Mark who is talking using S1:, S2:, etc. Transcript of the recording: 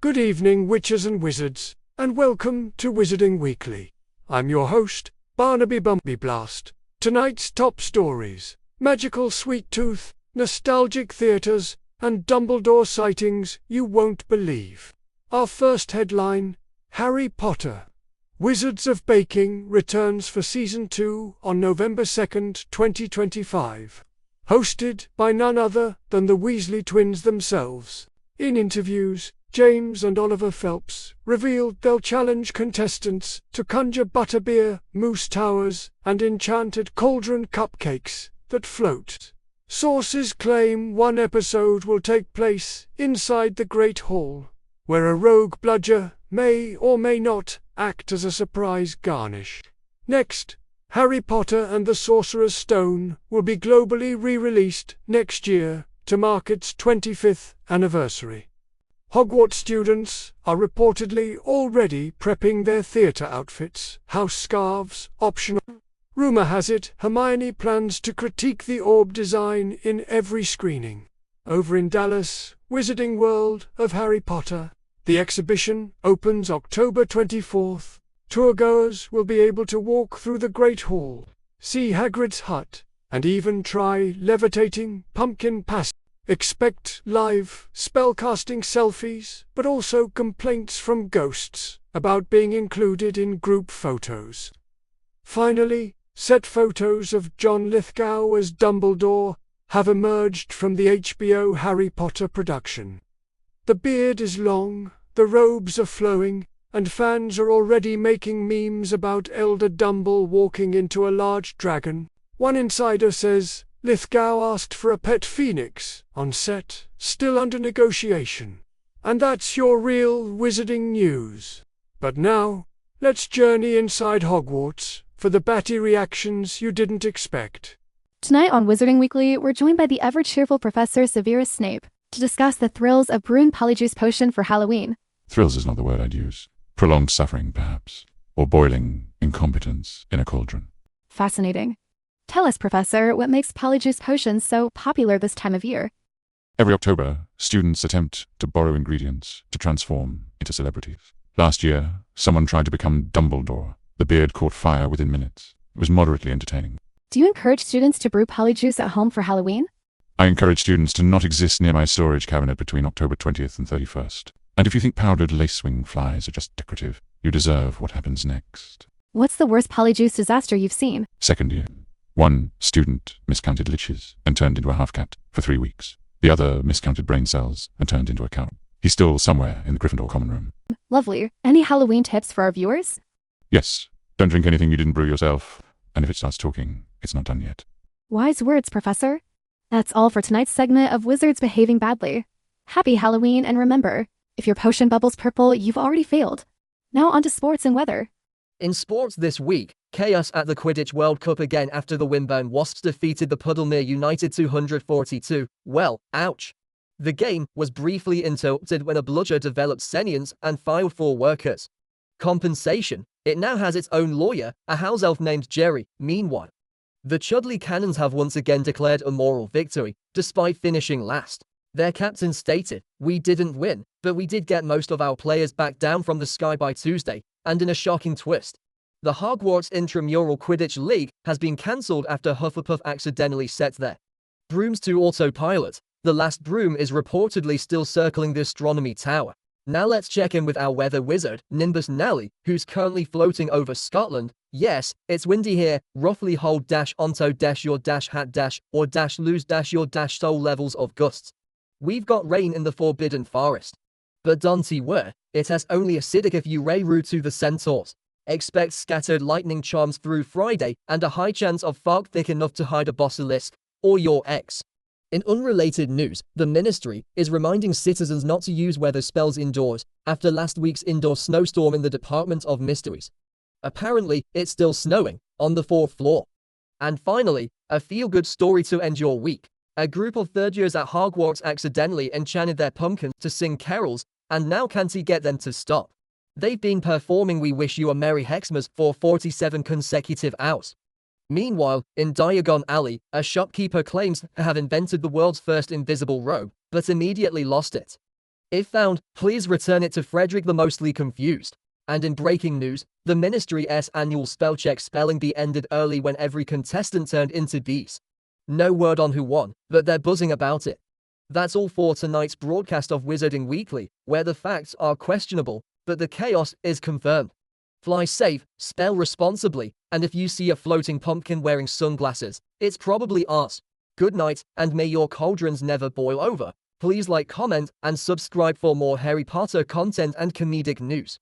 S1: Good evening, witches and wizards, and welcome to Wizarding Weekly. I'm your host, Barnaby Bumbleblast. Tonight's top stories: magical sweet tooth, nostalgic theatres, and Dumbledore sightings you won't believe. Our first headline: Harry Potter. Wizards of Baking returns for Season 2 on November 2nd, 2025. Hosted by none other than the Weasley twins themselves. In interviews, James and Oliver Phelps revealed they'll challenge contestants to conjure butterbeer, moose towers, and enchanted cauldron cupcakes that float. Sources claim one episode will take place inside the Great Hall, where a rogue bludger may or may not act as a surprise garnish. Next, Harry Potter and the Sorcerer's Stone will be globally re-released next year to mark its 25th anniversary. Hogwarts students are reportedly already prepping their theatre outfits, house scarves optional. Rumor has it Hermione plans to critique the orb design in every screening. Over in Dallas, Wizarding World of Harry Potter, the exhibition opens October 24th. Tourgoers will be able to walk through the Great Hall, see Hagrid's hut, and even try levitating pumpkin passage. Expect live, spellcasting selfies, but also complaints from ghosts about being included in group photos. Finally, set photos of John Lithgow as Dumbledore have emerged from the HBO Harry Potter production. The beard is long, the robes are flowing, and fans are already making memes about Elder Dumble walking into a large dragon. One insider says Lithgow asked for a pet phoenix on set, still under negotiation. And that's your real wizarding news. But now, let's journey inside Hogwarts for the batty reactions you didn't expect.
S2: Tonight on Wizarding Weekly, we're joined by the ever-cheerful Professor Severus Snape to discuss the thrills of brewing Polyjuice Potion for Halloween.
S3: Thrills is not the word I'd use. Prolonged suffering, perhaps. Or boiling incompetence in a cauldron.
S2: Fascinating. Tell us, Professor, what makes Polyjuice Potion so popular this time of year?
S3: Every October, students attempt to borrow ingredients to transform into celebrities. Last year, someone tried to become Dumbledore. The beard caught fire within minutes. It was moderately entertaining.
S2: Do you encourage students to brew Polyjuice at home for Halloween?
S3: I encourage students to not exist near my storage cabinet between October 20th and 31st. And if you think powdered lacewing flies are just decorative, you deserve what happens next.
S2: What's the worst Polyjuice disaster you've seen?
S3: Second year. One student miscounted liches and turned into a half-cat for 3 weeks. The other miscounted brain cells and turned into a cow. He's still somewhere in the Gryffindor common room.
S2: Lovely. Any Halloween tips for our viewers?
S3: Yes. Don't drink anything you didn't brew yourself. And if it starts talking, it's not done yet.
S2: Wise words, Professor. That's all for tonight's segment of Wizards Behaving Badly. Happy Halloween, and remember, if your potion bubbles purple, you've already failed. Now on to sports and weather.
S4: In sports this week, chaos at the Quidditch World Cup again after the Wimborne Wasps defeated the Puddlemere United 242. Well, ouch. The game was briefly interrupted when a bludger developed sentience and filed for workers' compensation. It now has its own lawyer, a house elf named Jerry. Meanwhile, the Chudley Cannons have once again declared a moral victory, despite finishing last. Their captain stated, "We didn't win, but we did get most of our players back down from the sky by Tuesday," and in a shocking twist, the Hogwarts Intramural Quidditch League has been cancelled after Hufflepuff accidentally set their brooms to autopilot. The last broom is reportedly still circling the Astronomy Tower. Now let's check in with our weather wizard, Nimbus Nelly, who's currently floating over Scotland. Yes, it's windy here. Roughly hold dash onto dash your dash hat dash or dash lose dash your dash soul levels of gusts. We've got rain in the Forbidden Forest. But don't worry, it has only acidic if you ray to the centaurs. Expect scattered lightning charms through Friday and a high chance of fog thick enough to hide a basilisk or your ex. In unrelated news, the Ministry is reminding citizens not to use weather spells indoors after last week's indoor snowstorm in the Department of Mysteries. Apparently, it's still snowing on the 4th floor. And finally, a feel-good story to end your week. A group of third years at Hogwarts accidentally enchanted their pumpkins to sing carols, and now can't get them to stop. They've been performing We Wish You a Merry Xmas for 47 consecutive hours. Meanwhile, in Diagon Alley, a shopkeeper claims to have invented the world's first invisible robe, but immediately lost it. If found, please return it to Frederick the Mostly Confused. And in breaking news, the Ministry's annual spellcheck spelling bee ended early when every contestant turned into bees. No word on who won, but they're buzzing about it. That's all for tonight's broadcast of Wizarding Weekly, where the facts are questionable, but the chaos is confirmed. Fly safe, spell responsibly, and if you see a floating pumpkin wearing sunglasses, it's probably us. Good night, and may your cauldrons never boil over. Please like, comment, and subscribe for more Harry Potter content and comedic news.